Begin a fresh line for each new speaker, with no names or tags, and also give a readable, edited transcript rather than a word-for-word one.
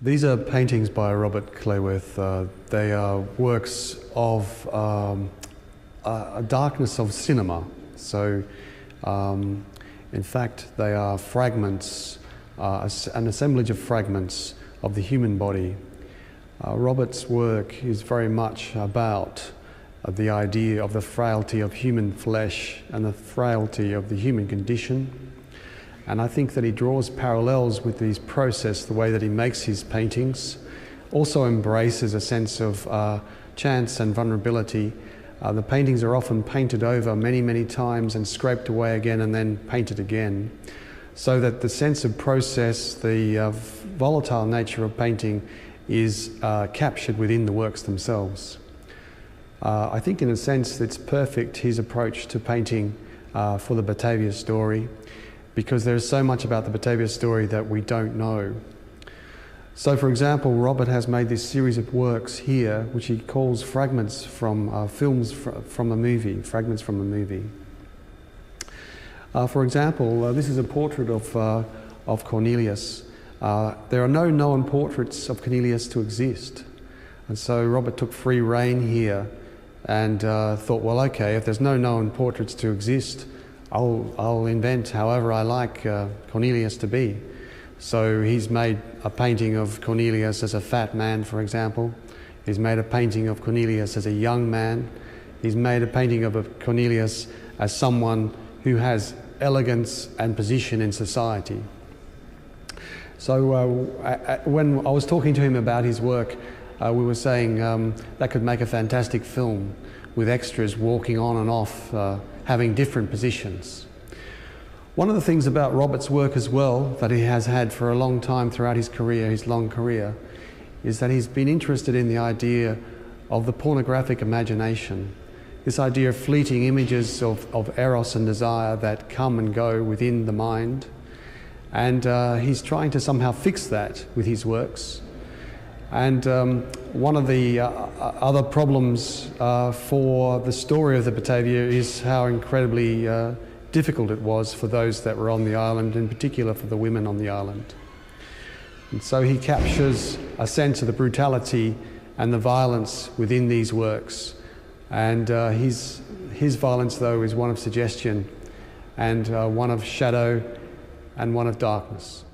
These are paintings by Robert Cleworth. They are works of a darkness of cinema. So, in fact, they are fragments, an assemblage of fragments of the human body. Robert's work is very much about the idea of the frailty of human flesh and the frailty of the human condition. And I think that he draws parallels with his process, the way that he makes his paintings. Also embraces a sense of chance and vulnerability. The paintings are often painted over many, many times and scraped away again and then painted again. So that the sense of process, the volatile nature of painting is captured within the works themselves. I think in a sense it's perfect, his approach to painting for the Batavia story, because there's so much about the Batavia story that we don't know. So for example, Robert has made this series of works here, which he calls fragments from films from a movie, fragments from a movie. For example, this is a portrait of Cornelisz. There are no known portraits of Cornelisz to exist. And so Robert took free rein here and thought, well, okay, if there's no known portraits to exist, I'll invent however I like Cornelisz to be. So he's made a painting of Cornelisz as a fat man, for example. He's made a painting of Cornelisz as a young man. He's made a painting of Cornelisz as someone who has elegance and position in society. So when I was talking to him about his work, we were saying that could make a fantastic film with extras walking on and off, having different positions. One of the things about Robert's work as well that he has had for a long time throughout his career, his long career, is that he's been interested in the idea of the pornographic imagination. This idea of fleeting images of eros and desire that come and go within the mind. And he's trying to somehow fix that with his works. And one of the other problems for the story of the Batavia is how incredibly difficult it was for those that were on the island, in particular for the women on the island. And so he captures a sense of the brutality and the violence within these works. And his violence, though, is one of suggestion and one of shadow and one of darkness.